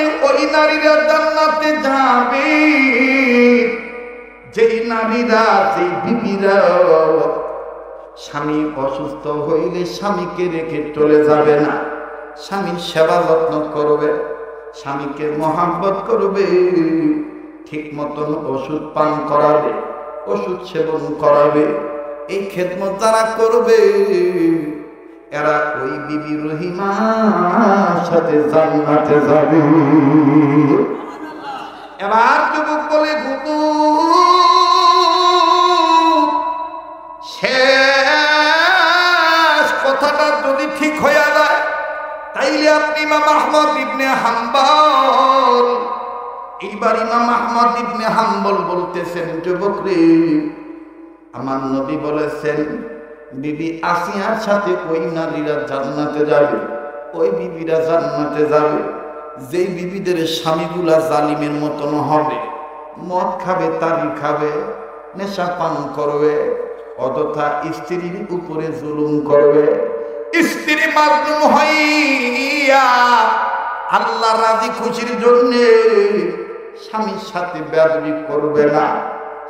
সাথে ওই নারীরা জান্নাতে যাবে যেই নারীরা, যেই বিবিরা স্বামী অসুস্থ হইলে স্বামীকে রেখে চলে যাবে না, স্বামীর সেবা যত্ন করবে, স্বামীকে মহাব্বত করবে, ঠিক মতন ওষুধ পান করাবে, ওষুধ সেবন করাবে। এই খেদমত যারা করবে এরা ওই বিবি রহিমার সাথে জান্নাতে যাবে। এবার যুবক বলে গুবু শেষ কথাটা যদি ঠিক হয়ে যায় তাইলে আপনি ইমাম আহমদ ইবনে হাম্বল, এইবার ইমাম আহমদ ইবনে হাম্বল বলতেছেন, যুবক রে, আমার নবী বলেছেন বিবি আসিয়ার সাথে ওই নারীরা জান্নাতে যাবে, ওই বিবিরা জান্নাতে যাবে যেই বিবিদের স্বামীগুলা জালিমের মতন হবে, মদ খাবে, তারি খাবে, নেশা পান করবে, অযথা স্ত্রীর উপরে জুলুম করবে, স্ত্রী মাজলুম হইয়া আল্লাহ রাজি খুশির জন্য স্বামীর সাথে বেয়াদবি করবে না,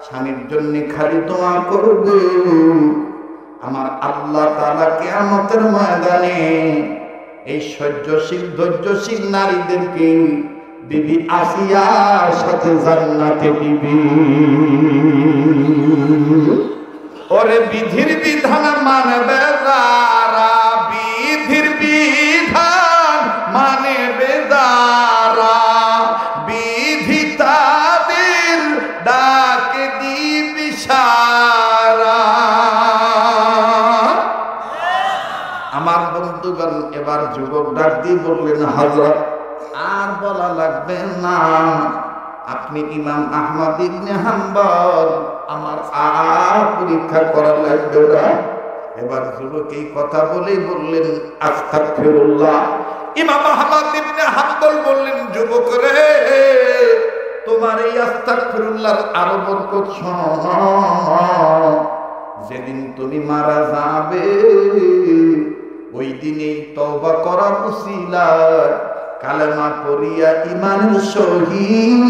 স্বামীর জন্য খালি দোয়া করবে। আমার আল্লাহ তাআলা কিয়ামতের ময়দানে এই সহ্যশীল ধৈর্যশীল নারীদেরকে বিবি আসিয়ার সাথে জান্নাতে দিবে। ওরে বিধির বিধান মানবে যারা, বিধির বিধান মানবে যারা, বিধি তাদের ডাকে দিবি সারা। আমার বন্ধুগণ, এবার যুবক ডাক দিয়ে বললেন, হযরত আর বলা লাগবে না, আপনি ইমাম আহমদ ইবনে হাম্বল, আমার আর পরীক্ষা করা লাগবে না। এবার যুবক এই কথা বলেই বললেন আস্তাগফিরুল্লাহ। ইমাম আহমদ ইবনে হাম্বল বললেন, যুবক রে, তোমার এই আস্তাগফিরুল্লাহর আরো বরকত শোনো, যেদিন তুমি মারা যাবে ওই দিনেই তওবা করার উসিলায় কালেমা পড়িয়া ঈমানের সহিত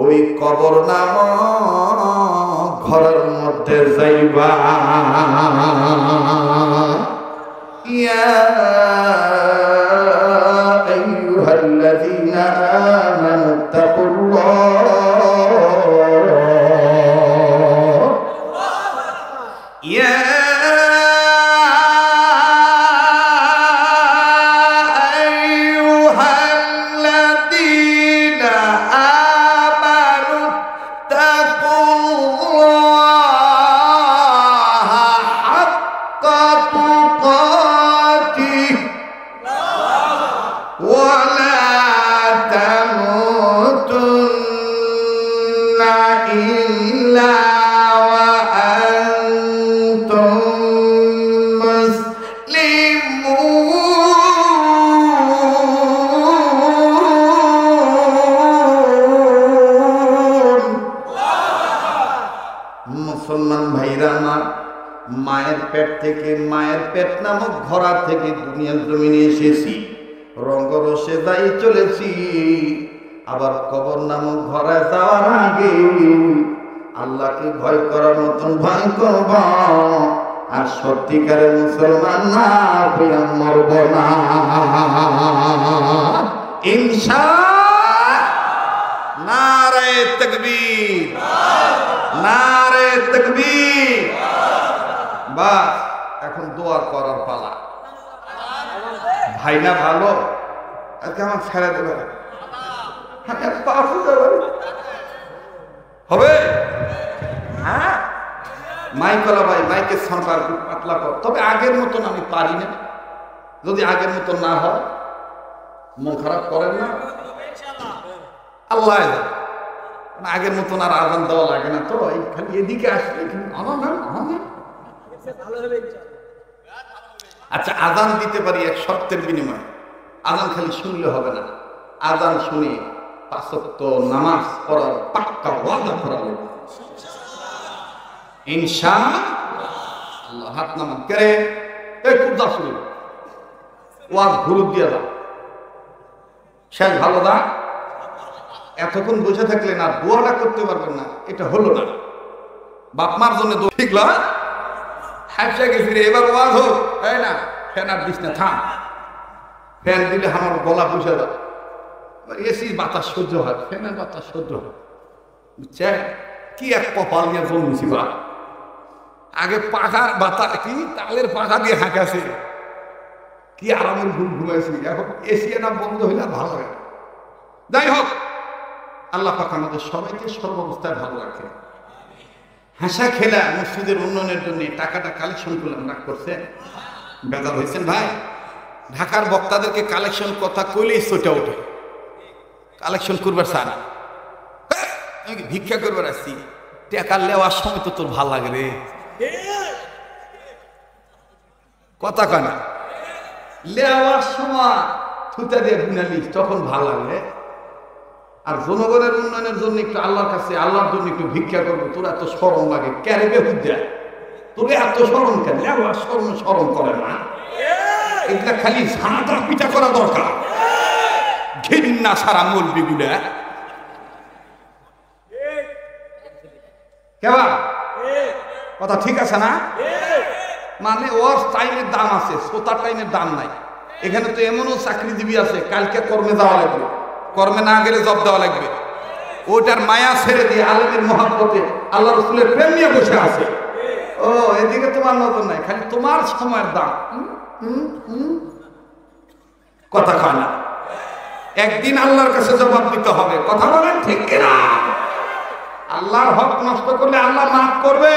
ওই কবর নামক ঘরের মধ্যে যাইবা। ইয়া আইয়ুহাল্লাযীনা আমানু তাকুল্লাহ ইয়া মায়ের পেট নামক ঘোড়া থেকে দুনিয়ার জমিনে এসেছি, রঙ্গরসে যাই চলেছি, আবার কবর নামক ঘোড়ায় যাওয়ার আগে আল্লাহকে ভয় করার মতন ভয় করব, আর সত্যিকারের মুসলমান না হইয়া মরব না ইনশাআল্লাহ। নারে তাকবীর, নারে তাকবীর। বাস এখন দোয়া করার পালা। ভাই না ভালো, আজকে আমার ছেড়ে দেবে হবে। হ্যাঁ মাইকলা ভাই, মাইকের সাউন্ড আর পাতলা কর, তবে আগের মতন আমি পারি না। যদি আগের মতন না হয় মন খারাপ করেন না, আল্লাহ আগের মতন আর আজান দেওয়া লাগে না। তো এই খালি এদিকে আসলে আচ্ছা, আজান দিতে পারি এক শর্তের বিনিময়ে। আজান খালি শুনলে হবে না, আজান শুনে ৫ ওয়াক্ত নামাজ পড়ার পাক্কা ওয়াদা করা লাগবে ইনশাআল্লাহ। হাত নামান করে এই খুব দাসুরি ওয়াজ ঘুরুপ দিয়ে দাও, শেষ ভালো না? এতক্ষণ বসে থাকলেন আর দোয়াটা করতে পারবেন না, এটা হলো না। বাপ মার জন্য দোয়া ঠিক না? হাসা গেছি রে, এবার ওয়াজ হোক, তাই না? ফ্যান আর দিস না, থাম। ফ্যান দিলে আমার গলা বসে যায়, এসি বাতাস সহ্য হয়, ফ্যানের বাতাস সহ্য হয়। বুঝছেন কি এক কপাল নিয়ে জন্মেছি বা। আগে পাখার বাতা কি তালের পাখা দিয়ে হাঁকাছে, কি আরামের ঘুম ঘুমাইছি। এখন এসি না বন্ধ হইলে ভালো হয়। যাই হোক, আল্লাহ পাক আমাদের সবাইকে সর্বাবস্থায় ভালো রাখে। হাসা খেলা মসজিদের উন্নয়নের জন্য টাকাটা কালেকশন করলাম, রাগ করছে, বেজার হয়েছেন ভাই? ঢাকার বক্তাদেরকে কালেকশন কথা কইলেই সোটা ওঠে, কালেকশন করবার চায় না। আমি ভিক্ষা করবার আসছি, টাকা নেওয়ার সময় তো তোর ভাল লাগে রে, কথা কয় না? নেওয়ার সময় থুতা দিয়ে বুনালিস, তখন ভাল লাগে। আর জনগণের উন্নয়নের জন্য একটু আল্লাহর কাছে, আল্লাহর জন্য একটু ভিক্ষা করবো, তোর এত শরম লাগে ক্যারে বেহুদ্যা, তোর এত শরম কেন? নেওয়ার শরম করে না, এগুলা খালি ঝাঁটা পিটা করা দরকার। ঘৃণা সারা মৌলবিগুলা কেবা কথা ঠিক আছে না? মানে ওর টাইমের দাম আছে, শ্রোতার টাইমের দাম নাই। এখানে তো এমনও চাকরিজীবী আছে, কালকে কর্মে যাওয়া লাগবে, কর্মে না গেলে জব দেওয়া লাগবে। ওটার মায়া ছেড়ে দিয়ে আলেমের মহব্বতে আল্লাহ রসুলের প্রেম নিয়ে বসে আছে। ও এদিকে তোমার নজর নাই, খালি তোমার সময়ের দাম। কথা কয় না? একদিন আল্লাহর কাছে জবাব দিতে হবে, কথা বলেন ঠিক কিনা? আল্লাহর হক নষ্ট করলে আল্লাহ মাফ করবে,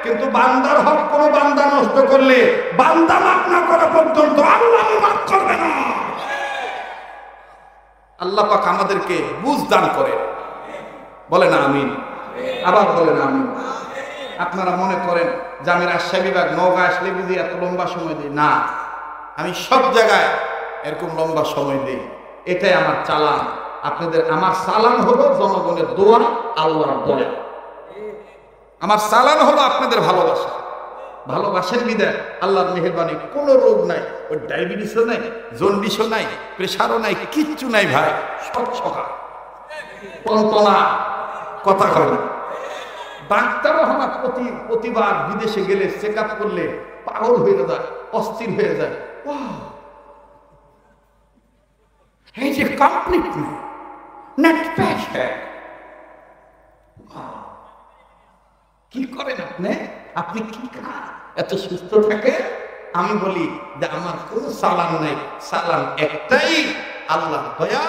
কিন্তু বান্দার হক কোনো বান্দা নষ্ট করলে বান্দা মাফ না করা পর্যন্ত আল্লাহ মাফ করবে না। আল্লাহ পাক আমাদেরকে বুঝ দান করে, বলে না আমিন? আবার বলে না আমিন? আপনারা মনে করেন যে আমি রাজশাহী বিভাগ নওগাঁ আসলে বুঝি এত লম্বা সময় দিই না, আমি সব জায়গায় এরকম লম্বা সময় দিই, এটাই আমার চালান। আপনাদের আমার সালান হলো জনগণের দোয়া, আল্লাহর দয়া। আমার সালান হলো আপনাদের ভালোবাসা, ভালোবাসার বিদায় আল্লাহর মেহেরবানি, কোনো রোগ নাই, ওই ডায়াবেটিসও নাই, জন্ডিসও নাই, প্রেশারও নাই, কিচ্ছু নাই ভাই, সব সকাল টনটনা, কথা কয় না? ডাক্তারও আমার প্রতিবার বিদেশে গেলে চেক আপ করলে পাগল হয়ে যায়, অস্থির হয়ে যায়। এই যে কমপ্লিট নেট প্যাশেন্ট, কি করেন আপনি? আপনি কি খান এত সুস্থ থাকে? আমি বলি যে আমার কোন সালান নাই, সালান একটাই, আল্লাহ দয়া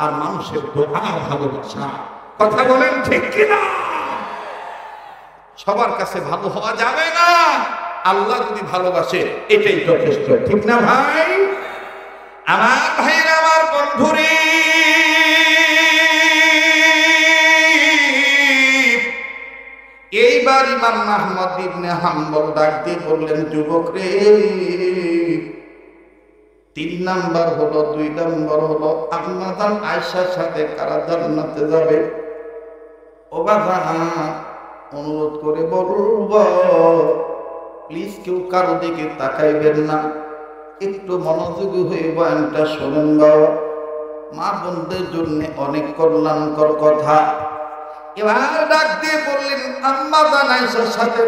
আর মানুষের দোয়া, ভালোবাসা। কথা বলেন ঠিক কিনা? সবার কাছে ভালো হওয়া যাবে না, আল্লাহ যদি ভালোবাসে এটাই যথেষ্ট, ঠিক না ভাই? আমার ভাইরা, আমার বন্ধুরে, এইবার ইমাম আহমদ ইবনে হাম্বল ডাক দিয়ে বললেন, যুবক রে, 3 নাম্বার হলো, 2 নাম্বার হলো আম্মা জান আয়েশার সাথে কারা জান্নাতে যাবে? ও বাবা, অনুরোধ করে বলবো, প্লিজ কেউ কারো দিকে তাকাইবেন না, একটু মনোযোগী হয়ে বয়ানটা শোনেন বাবা। মা বোনদের জন্য অনেক কল্যাণকর কথা। এবার ডাক দিয়ে বললেন, আম্মা জান আয়েশার সাথে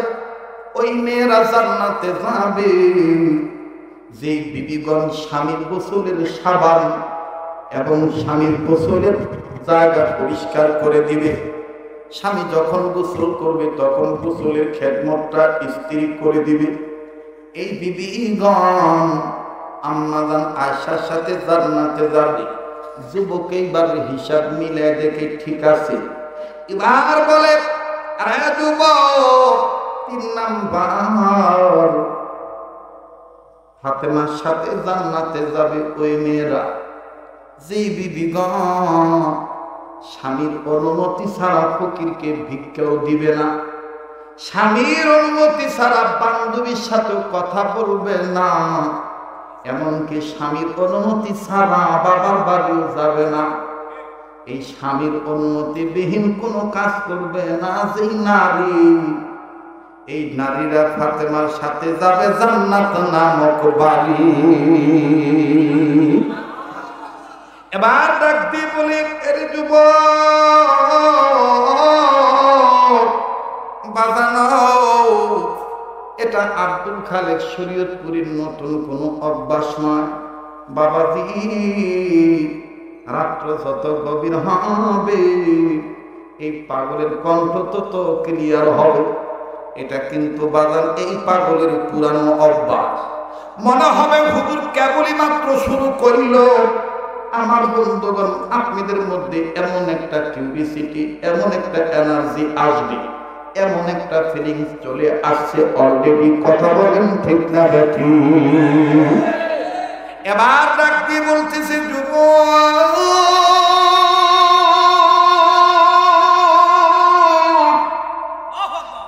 ওই মেয়েরা জান্নাতে যাবে যে বিবিগণ স্বামীর গোসলের সাবান এবং স্বামীর গোসলের জায়গা পরিষ্কার করে দিবে। স্বামী যখন গোসল করবে তখন গোসলের খেদমতটা ইস্ত্রি করে দিবে। এই বিবিগণ আম্মা জান আয়েশার সাথে জান্নাতে যাবে। যুবক এইবার হিসাব মিলে দেখে ঠিক আছে। এবার বলে, আরে যুবক, 3 নাম্বার ফাতেমার সাথে জান্নাতে যাবে ওই মেয়েরা যে বিবিগণ স্বামীর অনুমতি ছাড়া ফকিরকে ভিক্ষাও দিবে না, স্বামীর অনুমতি ছাড়া বান্ধবীর সাথে কথা বলবে না, এমনকি স্বামীর অনুমতি ছাড়া বাবার বাড়িও যাবে না, এই স্বামীর অনুমতি বিহীন কোনো কাজ করবে না যেই নারী, এই নারীরা ফাতেমার সাথে যাবে জান্নাত নামক বাড়ি। এবার ডাক দিয়ে বলে, এরে যুবক বাজানো, এটা আব্দুল খালেক শরীয়তপুরীর নতুন কোনো অভ্যাস নয় বাবাজি। রাত্র যত গভীর হবে এই পাগলের কণ্ঠ তত ক্লিয়ার হবে। এটা কিন্তু বাজান এই পাগলের পুরানো অভ্যাস। মনে হবে হুজুর কেবলই মাত্র শুরু করল। আমার বন্ধুগণ, আপনাদের মধ্যে এমন একটা কিউরিসিটি, এমন একটা এনার্জি আসবে, এমন একটা ফিলিংস চলে আসছে অলরেডি। কথা বলেন ঠিক না বেঠি? এবার ডাক দিয়ে বলতেছে,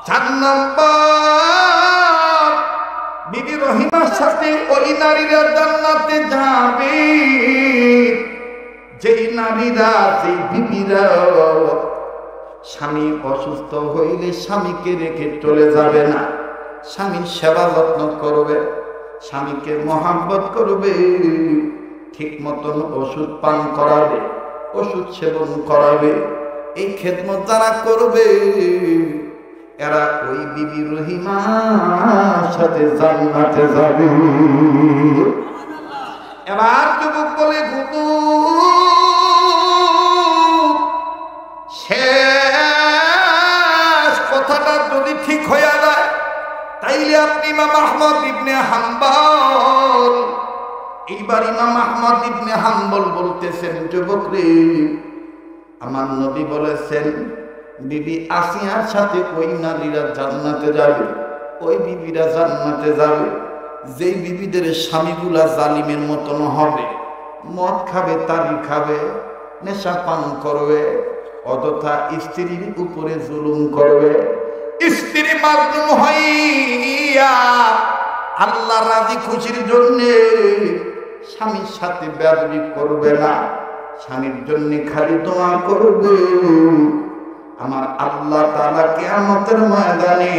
চার নম্বর, বিবি রহিমার সাথে ওই নারীরা জান্নাতে যাবে যেই নারীরা, সেই বিবিরা স্বামী অসুস্থ হইলে স্বামীকে রেখে চলে যাবে না, স্বামীর সেবা যত্ন করবে, স্বামীকে মহাব্বত করবে, ঠিক মতন ওষুধ পান করাবে, ওষুধ সেবন করাবে। এই খেদমত যারা করবে এরা ওই বিবি রহিমার সাথে জান্নাতে যাবে। এবার যুবক বলে, শেষ কথাটা যদি ঠিক হয়ে যায় তাইলে আপনি ইমাম আহমদ ইবনে হাম্বল, এইবার ইমাম আহমদ ইবনে হাম্বল বলতেছেন, যুবক রে, আমার নবী বলেছেন বিবি আসিয়ার সাথে ওই নারীরা জান্নাতে যাবে, ওই বিবিরা জান্নাতে যাবে যেই বিবিদের স্বামীগুলা জালিমের মতন হবে, মদ খাবে, তারি খাবে, নেশা পান করবে, অযথা স্ত্রীর উপরে জুলুম করবে, স্ত্রী মাজলুম হইয়া আল্লাহ রাজি খুশির জন্য স্বামীর সাথে বেয়াদবি করবে না, স্বামীর জন্য খালি দোয়া করবে। আমার আল্লাহ তাআলা কিয়ামতের ময়দানে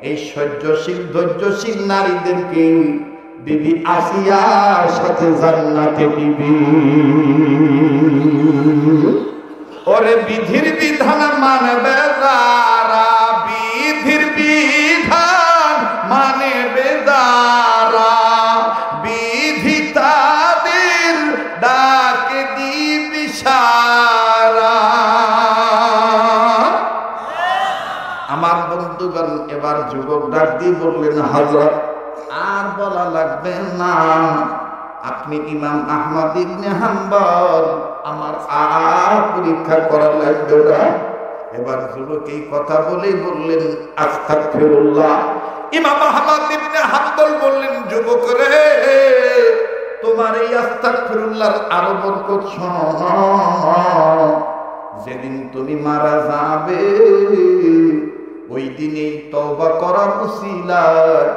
এই সহ্যশীল ধৈর্যশীল নারীদেরকে বিবি আসিয়ার সাথে জান্নাতে দিবি। ওরে বিধির বিধান মানবে যারা, বিধির বিধান মানবে যারা, বিধি তাদের ডাকে দিবি সারা। আমার বন্ধুগণ, এবার যুবক ডাক দিয়ে বললেন, হযরত আর বলা লাগবে না, আপনি ইমাম আহমদ ইবনে হাম্বল, আমার আর পরীক্ষা করা লাগবে না। এবার যুবক এই কথা বলেই বললেন, আস্তাগফিরুল্লাহ। ইমাম আহমদ ইবনে হাম্বল বললেন, যুবক রে, তোমার এই আস্তাগফিরুল্লাহর আরো বরকত শোনো। যেদিন তুমি মারা যাবে ওই দিনেই তওবা করার উসিলায়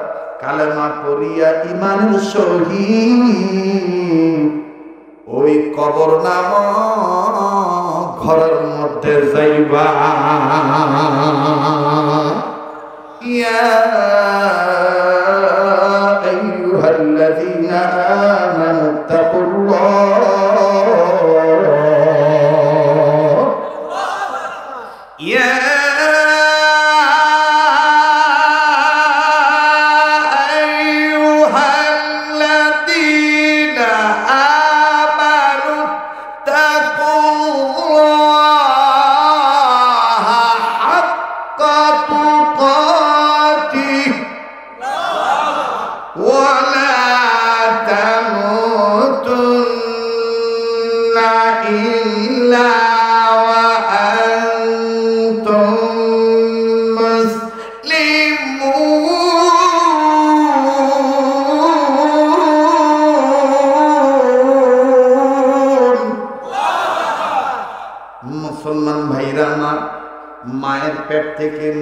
কালেমা পড়িয়া ঈমানের সহিত ওই কবর নামক ঘরের মধ্যে যাইবা। ইয়া আইয়ুহাল্লাযীনা আমানু তাকুল্লাহ ইয়া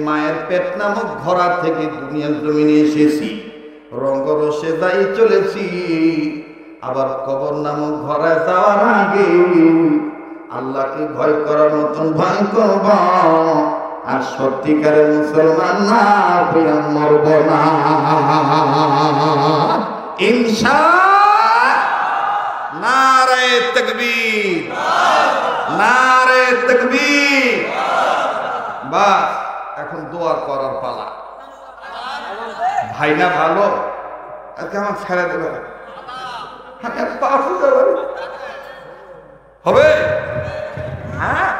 মায়ের পেট নামক ঘোড়া থেকে দুনিয়ার জমিনে এসেছি, রঙ্গরসে যাই চলেছি, আবার কবর নামক ঘোড়ায় যাওয়ার আগে আল্লাহকে ভয় করার মতন ভয় করব, আর সত্যিকারের মুসলমান না হইয়া মরব না ইনশাআল্লাহ। নারায়ে তাকবীর। তাকবীর, নারে তাকবীর। বাস এখন দোয়া করার পালা। ভাই না ভালো, আজকে আমার ছেড়ে দেবে হবে। হ্যাঁ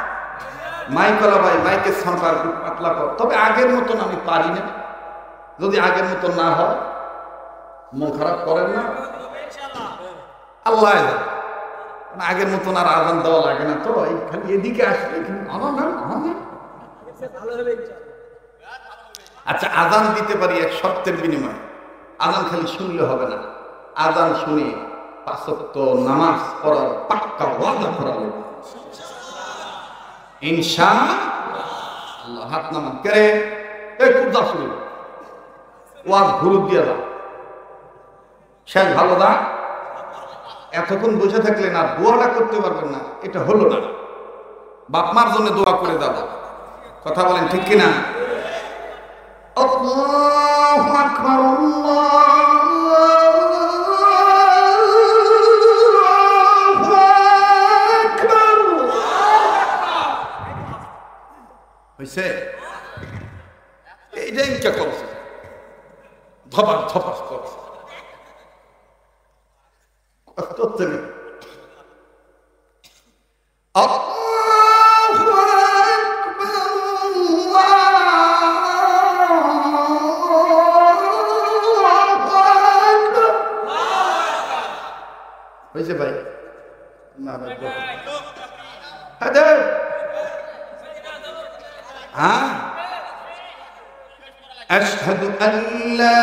মাইকলা ভাই, মাইকের সাউন্ডটা একটু পাতলা কর। তবে আগের মতন আমি পারি না, যদি আগের মতন না হয় মন খারাপ করেন না, আল্লাহ আগের মতন আর আজান দেওয়া লাগে না। তো এই খালি এদিকে আসলে আচ্ছা, আজান দিতে পারি এক শর্তের বিনিময়ে। আজান খালি শুনলে হবে না, আজান শুনে 5 ওয়াক্ত নামাজ পড়ার পাক্কা ওয়াদা করা লাগবে ইনশাআল্লাহ। হাত নামান করে এই কুদা শুরু ওয়াজ ঘুরু দিয়ে দাও, শেষ ভালো দা। এতক্ষণ বসে থাকলে না দোয়াটা করতে পারবেন না, এটা হলো না। বাপ মার জন্য দোয়া করে দাও, কথা বলেন ঠিক কিনা? আল্লাহু আকবার, আল্লাহু আকবার। হইছে এইটাই কে করছে, ধপাস ধপাস করছে কষ্ট হচ্ছে না। হয়েছে ভাই না হ্যাঁ। আশহাদু আল্লা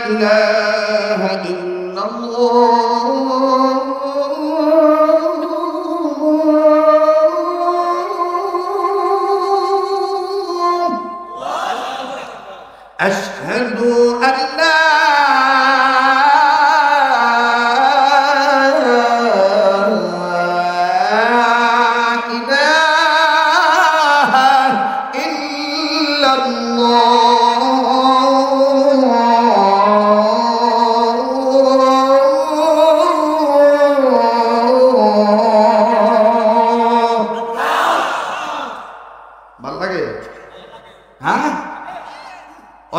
ইলাহা ইল্লাল্লাহ আশহাদু আল্লা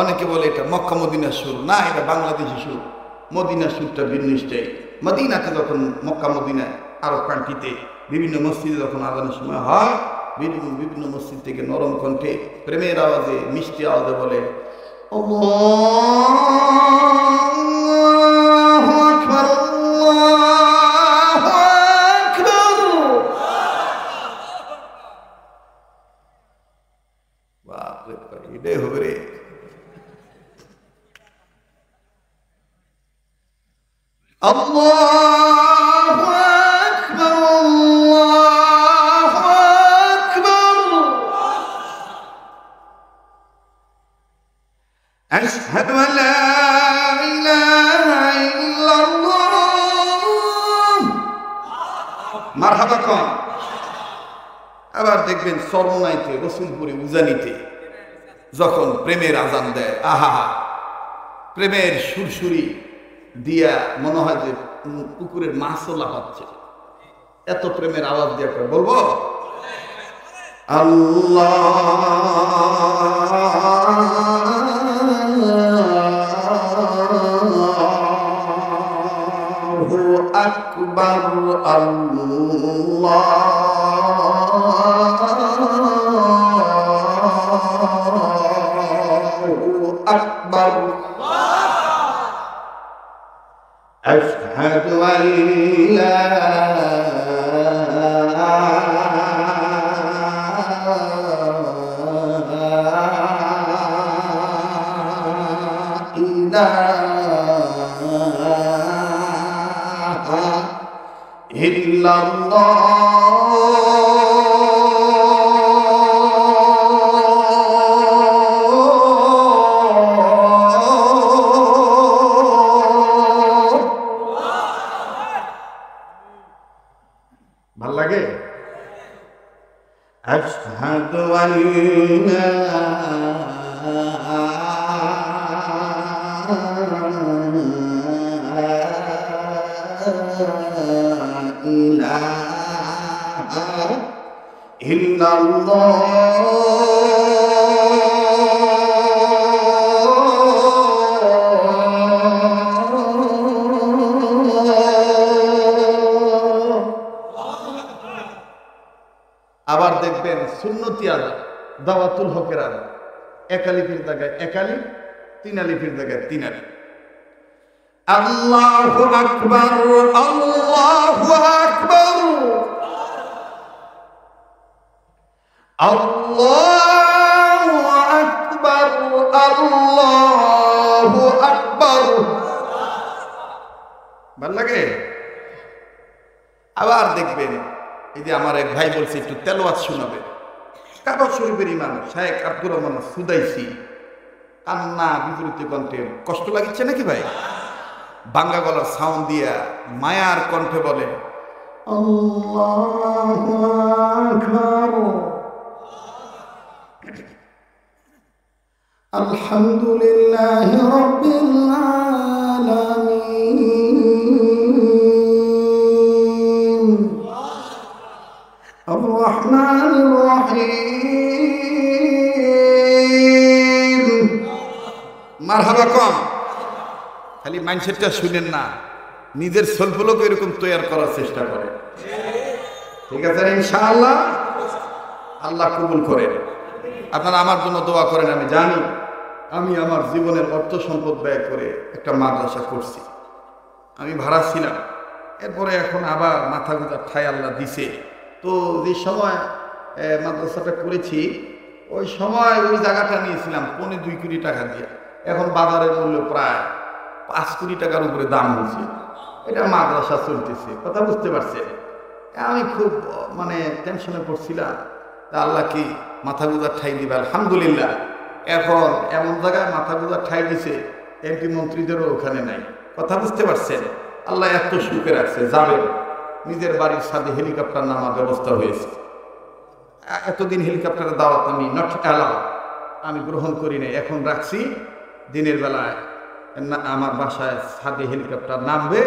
অনেকে বলে এটা মক্কা মদিনার সুর, না এটা বাংলাদেশি সুর। মদিনার সুরটা ভিন্ন স্টাইল। মদিনাতে যখন মক্কা মদিনা আরব কান্ট্রিতে বিভিন্ন মসজিদে যখন আজানের সময় হয়, বিভিন্ন মসজিদ থেকে নরম কণ্ঠে প্রেমের আওয়াজে মিষ্টি আওয়াজে বলে আল্লাহু আকবার, আল্লাহু আকবার। বাপ রে বাপ, এটাই হবে রে। আল্লাহু আকবার, আল্লাহু আকবার। আশহাদু আল্লা ইলাহা ইল্লাল্লাহ। মারহাবা কোন। আবার দেখবেন সরমনাইতে, রসুলপুরে, উজানিতে যখন প্রেমের আজান দেয়, আহা প্রেমের সুরসুরি দিয়া মনে হয় যে পুকুরের মাছও লাফাচ্ছে, এত প্রেমের আওয়াজ দিয়ে বলবো আল্লাহু আকবার, আল্লাহু আকবার। أشهد أن لا إله إلا الله أشهد أن لا ইলাহা আবার দেখবেন সুন্নতি আযান, দাওয়াতুল হকের আযান, এক আলিফের জায়গায় এক আলিফ, তিন আলিফের জায়গায় তিন আলিফ। আল্লাহু আকবার, আল্লাহু আকবার, আল্লাহু আকবার, আল্লাহু আকবার। ভাল লাগে? আবার দেখবেন এই যে আমার এক ভাই বলছে একটু তেলাওয়াত শোনাবে, কাবা শরীফের ইমাম শায়েখ আব্দুর রহমান সুদাইসি, কান্না বিপরীত কণ্ঠে, কষ্ট লাগিচ্ছে নাকি ভাই? বাঙ্গা গলার সাউন্ড দিয়া মায়ার কণ্ঠে বলে আল্লাহু আকবার, আলহামদুলিল্লাহি রাব্বিল আলামিন, আর রহমানির রহিম। মারহাবা কম, খালি মাইন্ডসেটটা শুনেন না, নিজের সলফলকে এরকম তৈরি করার চেষ্টা করে। ঠিক আছে ইনশাআল্লাহ, আল্লাহ কবুল করেন। আপনারা আমার জন্য দোয়া করেন। আমি জানি আমি আমার জীবনের অর্থ সম্পদ ব্যয় করে একটা মাদ্রাসা করছি, আমি ভাড়া ছিলাম, এরপরে এখন আবার মাথা গোঁজার ঠাই আল্লাহ দিছে। তো যে সময় মাদ্রাসাটা করেছি ওই সময় ওই জায়গাটা নিয়েছিলাম 2.25 কোটি টাকা দিয়ে, এখন বাজারের মূল্য প্রায় 5 কোটি টাকার উপরে দাম হয়েছে। এটা মাদ্রাসা চলতেছে, কথা বুঝতে পারছে? আমি খুব টেনশনে পড়ছিলাম, তা আল্লাহ কি মাথা গোঁজার ঠাই দিবে। আলহামদুলিল্লাহ, এখন এমন জায়গায় মাথা গোঁজার ঠাই দিছে এমপি মন্ত্রীদেরও ওখানে নাই। কথা বুঝতে পারছেন? আল্লাহ এত সুখে রাখছে। যাবেন, নিজের বাড়ির সাথে হেলিকপ্টার নামার ব্যবস্থা হয়েছে। এতদিন হেলিকপ্টারের দাওয়াত আমি নট অ্যালাউ, আমি গ্রহণ করি নাই, এখন রাখছি। দিনের বেলায় আমার বাসায় ছাদে হেলিকপ্টার নামবে,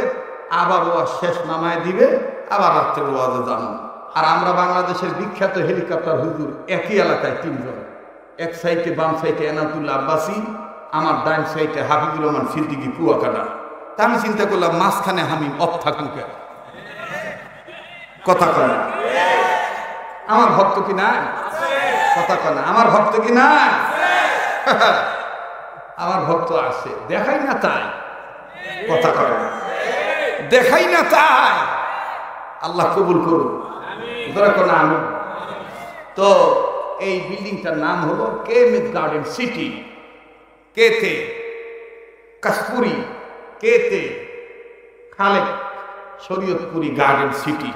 আবার ওয়াজ শেষ নামায় দিবে, আবার রাত্রের ওয়াজে যাবো। আর আমরা বাংলাদেশের বিখ্যাত হেলিকপ্টার হুজুর একই এলাকায় 3 জন, এক সাইডে বাম সাইডে এনাতুল্লাহ আব্বাসী, আমার ডাইন সাইডে হাফিজুর রহমান সিদ্দিকী কুয়াকাটা। তা আমি চিন্তা করলাম মাঝখানে হামিম অফ থাকুক, কথা কয় না। আমার ভক্ত কি না? কথা কয় না। আমার ভক্ত কি না? আমার ভক্ত আছে, দেখাই না তাই, কথা কয় না, দেখাই না তাই। আল্লাহ কবুল করুন, আমি। তো এই বিল্ডিংটার নাম হলো কেএমএস গার্ডেন সিটি, কেতে কাশপুরি, কেতে খালেক শরীয়তপুরি গার্ডেন সিটি।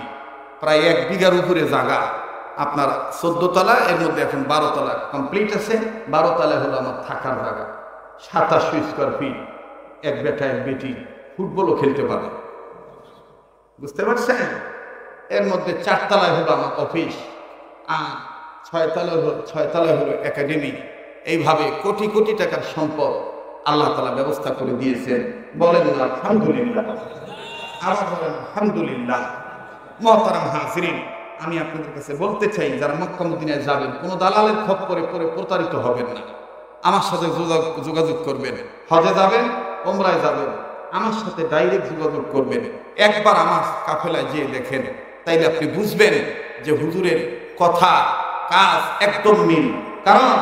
প্রায় 1 বিঘার উপরে জায়গা, আপনার 14 তলা, এর মধ্যে এখন 12 তলা কমপ্লিট আছে। 12 তলায় হলো আমার থাকার জায়গা, 2700 স্কোয়ার ফিট। এক বেটা এক বেটি ফুটবলও খেলতে পারে, বুঝতে পারছেন? এর মধ্যে 4 তলায় হলো আমার অফিস, আর 6 তলায় হলো একাডেমি। এইভাবে কোটি কোটি টাকার সম্পদ আল্লাহ তাআলা ব্যবস্থা করে দিয়েছেন। বলেন আলহামদুলিল্লাহ, আবার বলেন আলহামদুলিল্লাহ। মুহতারাম হাজিরিন, আমি আপনাদের কাছে বলতে চাই, যারা মক্কা মদিনায় যাবেন, কোনো দালালের খপ্পরে পড়ে প্রতারিত হবেন না। আমার সাথে যোগাযোগ করবেন। হজে যাবেন, ওমরায় যাবেন, আমার সাথে ডাইরেক্ট যোগাযোগ করবেন। একবার আমার কাফেলায় যেয়ে দেখেন, তাইলে আপনি বুঝবেন যে হুজুরের কথা কাজ একদম মিল। কারণ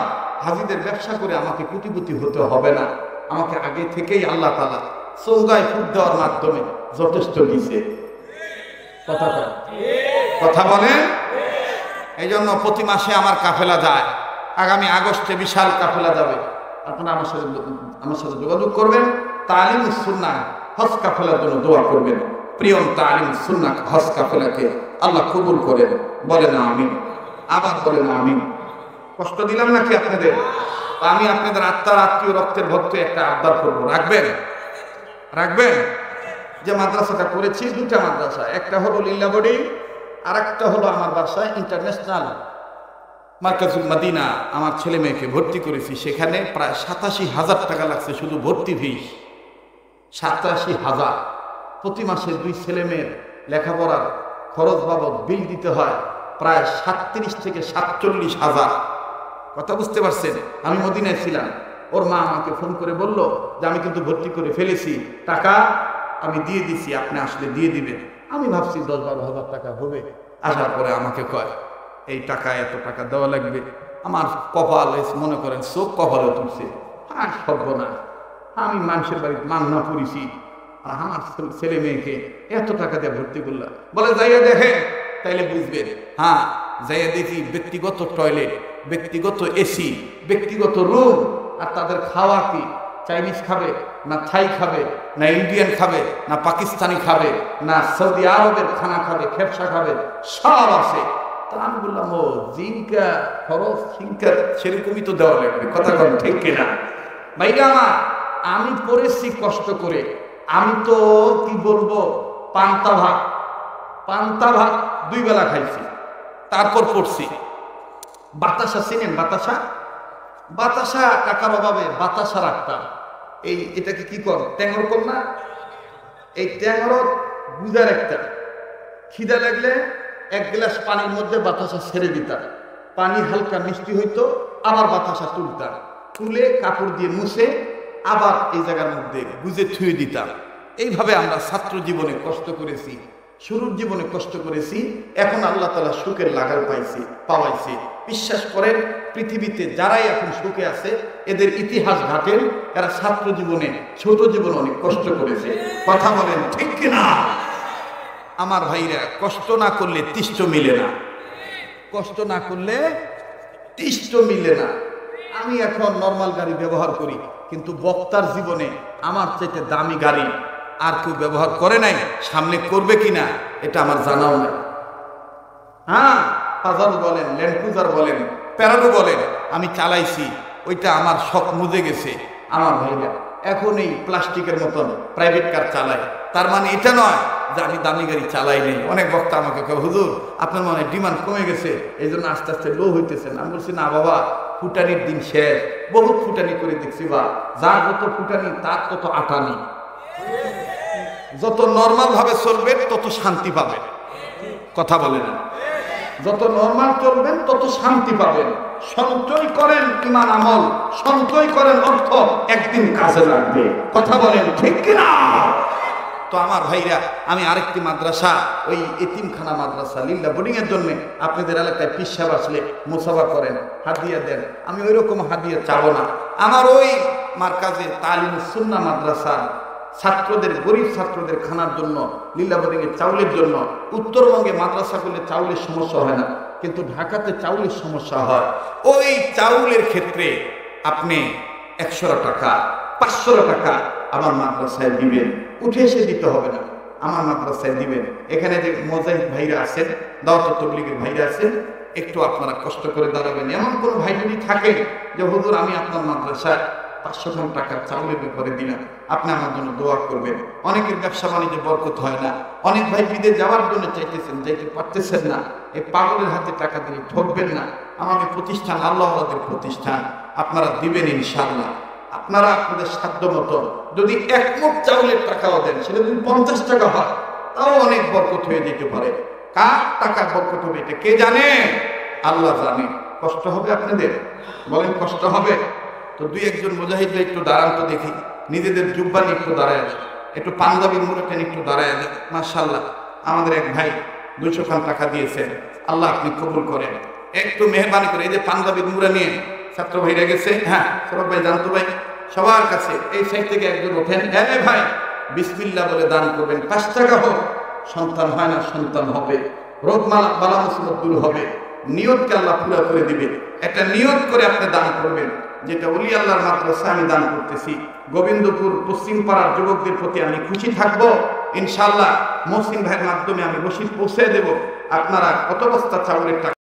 হাজিদের ব্যবসা করে আমাকে কোটিপতি হতে হবে না, আমাকে আগে থেকেই আল্লাহ তাআলা চৌগায় ফুট দেওয়ার মাধ্যমে যথেষ্ট দিয়েছে। কথা বলেন? এই জন্য প্রতি মাসে আমার কাফেলা যায়। আগামী আগস্টে বিশাল কাফেলা যাবে। আপনারা আমার সাথে যোগাযোগ করবেন। তালিমুস সুন্নাহ হজ কাফেলার জন্য দোয়া করবেন। প্রিয়ম তালিমুস সুন্নাহ হজ কাফেলাকে আল্লাহ কবুল করেন। বলেন আমিন। আবার বলেন আমিন। কষ্ট দিলাম নাকি আপনাদের? আমি আপনাদের আত্মার আত্মীয় রক্তের ভক্ত একটা আবদার করবো, রাখবেন? রাখবেন? যে মাদ্রাসাটা করেছি, 2টা মাদ্রাসা, একটা হলো লীলাবড়ি, আর একটা হলো আমার বাসায় ইন্টারন্যাশনাল মার্কাজুল মদিনা। আমার ছেলে মেয়েকে ভর্তি করেছি, সেখানে প্রায় 87,000 টাকা লাগছে শুধু ভর্তি ফিস। 87,000 প্রতি মাসে 2 ছেলে মেয়ের লেখাপড়ার খরচ বাবদ বিল দিতে হয় প্রায় 37 থেকে 47,000। কথা বুঝতে পারছেন? আমি মদিনায় ছিলাম, ওর মা আমাকে ফোন করে বলল যে আমি কিন্তু ভর্তি করে ফেলেছি, টাকা আমি দিয়ে দিছি, আপনি আসলে দিয়ে দিবেন। আমি ভাবছি 10-12 হাজার টাকা হবে। আসার পরে আমাকে কয় এই টাকা এত টাকা দেওয়া লাগবে। আমার কপাল মনে করেন চোখ কপালে তুলছে। হ্যাঁ সর্বনাশ, আমি মানুষের বাড়িতে মান্না পড়েছি, আর আমার ছেলে মেয়েকে এত টাকা দিয়ে ভর্তি করলাম। বলে যাইয়া দেখেন তাইলে বুঝবেন। হ্যাঁ যাইয়া দেখি ব্যক্তিগত টয়লেট, ব্যক্তিগত এসি, ব্যক্তিগত রুম, আর তাদের খাওয়া কি চাইনিজ খাবে না থাই খাবে না ইন্ডিয়ান খাবে না পাকিস্তানি খাবে না সৌদি আরবের খানা খাবে, খেপসা খাবে, সব আছে। তা আমি বললাম ও জিঙ্কা খরচ জিঙ্কা সেরকমই তো দেওয়া লাগবে। কথা বলেন ঠিক কিনা? ভাইরা আমার, আমি পড়েছি কষ্ট করে। আমি তো কি বলবো, পান্তা ভাত 2 বেলা খাইছি, তারপর পড়ছি। বাতাসা চিনেন? বাতাসা টাকার অভাবে বাতাসা রাখতাম। এটাকে কি কর, ট্যাংর কর না, এই ট্যাংর গুজার একটা খিদা লাগলে 1 গ্লাস পানির মধ্যে বাতাসা ছেড়ে দিতাম, পানি হালকা মিষ্টি হইতো, আবার বাতাসা তুলতাম, তুলে কাপড় দিয়ে মুছে আবার এই জায়গার মধ্যে গুজে থুয়ে দিতাম। এইভাবে আমরা ছাত্র জীবনে কষ্ট করেছি, শুরুর জীবনে কষ্ট করেছি। এখন আল্লাহ তাআলা সুখের লাগাল পাওয়াইছে। বিশ্বাস করেন, পৃথিবীতে যারাই এখন সুখে আছে এদের ইতিহাস ঘাটেন, এরা ছাত্র জীবনে ছোট জীবনে অনেক কষ্ট করেছে। কথা বলেন ঠিক কিনা? আমার ভাইরা, কষ্ট না করলে তিষ্ট মিলে না, কষ্ট না করলে তিষ্ট মিলে না। আমি এখন নর্মাল গাড়ি ব্যবহার করি, কিন্তু বক্তার জীবনে আমার চাইতে দামি গাড়ি আর কেউ ব্যবহার করে নাই, সামনে করবে কিনা এটা আমার জানাও নাই। হ্যাঁ, পাজারো বলেন, ল্যান্ড ক্রুজার বলেন, প্যারাডো বলেন, আমি চালাইছি, ওইটা আমার শখ মুজে গেছে। আমার ভাইরা এখন এই প্লাস্টিকের মতন প্রাইভেট কার চালাই, তার মানে এটা নয় যে আমি দামি গাড়ি চালাই নেই। অনেক বক্তা আমাকে কয় হুজুর আপনার মনে ডিমান্ড কমে গেছে, এই জন্য আস্তে আস্তে লো হইতেছেন। আমি বলছি না বাবা, ফুটানির দিন শেষ, বহুত ফুটানি করে দেখছি বা, যার যত ফুটানি তার তত আটানি। যত নর্মাল ভাবে চলবেন তত শান্তি পাবেন। কথা বলেন, যত নর্মাল চলবেন তত শান্তি পাবেন। সঞ্চয় করেন ইমান আমল, সঞ্চয় করেন অর্থ, একদিন কাজে লাগবে। কথা বলেন ঠিক কিনা? তো আমার ভাইরা, আমি আরেকটি মাদ্রাসা, ওই এতিমখানা মাদ্রাসা লিল্লা বোর্ডিং এর জন্য আপনাদের এলাকায় পিসাব আসলে মুসাফা করেন, হাদিয়া দেন। আমি ওই রকম হাদিয়া চাবো না। আমার ওই মার্কাজে তালিমুস সুন্নাহ মাদ্রাসা ছাত্রদের, গরিব ছাত্রদের খানার জন্য, লিল্লা বোর্ডিং এর চাউলের জন্য। উত্তরবঙ্গে মাদ্রাসা করলে চাউলের সমস্যা হয় না, কিন্তু ঢাকাতে চাউলের সমস্যা হয়। ওই চাউলের ক্ষেত্রে আপনি 100 টাকা 500 টাকা আমার মাদ্রাসায় দিবেন, উঠে এসে দিতে হবে না, আমার মাদ্রাসায় দিবেন। এখানে যে মুজাহিদ ভাইরা আছেন, দাওয়াত তাবলীগের ভাইরা আছেন, একটু আপনারা কষ্ট করে দাঁড়াবেন। এমন কোন ভাই যদি থাকেন যে হুজুর আমি আপনার মাদ্রাসায় 500 টাকা চাউলের ব্যাপারে দিলাম, আপনি আমার জন্য দোয়া করবেন। অনেকের ব্যবসা বাণিজ্যে বরকত হয় না, অনেক ভাই বিদেশ যাওয়ার জন্য চাইতেছেন, যাইতে পারতেছেন না। এই পাগলের হাতে টাকা দিয়ে ঠকবেন না। আমাদের প্রতিষ্ঠান আল্লাহওয়ালাদের প্রতিষ্ঠান, আপনারা দিবেন ইনশাআল্লাহ। আপনারা আপনাদের সাধ্য মতো যদি 1 মুঠ চাউলের টাকাও দেন, সেটা যদি 50 টাকা হয়, তাও অনেক বরকত হয়ে যেতে পারে। কার টাকা বরকত হবে এটা কে জানে? আল্লাহ জানে। কষ্ট হবে আপনাদের? বলেন কষ্ট হবে? তো 2-1 মুজাহিদ একটু দাঁড়ান তো দেখি, নিজেদের জুব্বা নিয়ে একটু দাঁড়ায়, একটু পাঞ্জাবির মুড়েটেন একটু দাঁড়ায় দেন। মাশাআল্লাহ, আমাদের এক ভাই 200 খান টাকা দিয়েছেন, আল্লাহ আপনি কবুল করেন। একটু মেহরবানি করে এই যে পাঞ্জাবির মুড়া নিয়ে ছাত্র ভাইরা গেছে, হ্যাঁ সৌরভ ভাই জানতো ভাই, সবার কাছে এই সাইড থেকে একজন ওঠেন, হ্যাঁ ভাই বিসমিল্লাহ বলে দান করবেন। 5 টাকা হোক, সন্তান হয় না সন্তান হবে, রোগ বালা মুসিবত দূর হবে, নিয়তকে আল্লাহ পুরা করে দিবে। একটা নিয়ত করে আপনি দান করবেন, যেটা ওলি আল্লাহর মাদ্রাসা আমি দান করতেছি, গোবিন্দপুর পশ্চিম পাড়ার যুবকদের প্রতি আমি খুশি থাকবো ইনশাআল্লাহ। মহসিন ভাইয়ের মাধ্যমে আমি রসিদ পৌঁছে দেব। আপনারা কত বস্তা চাউলের টাকা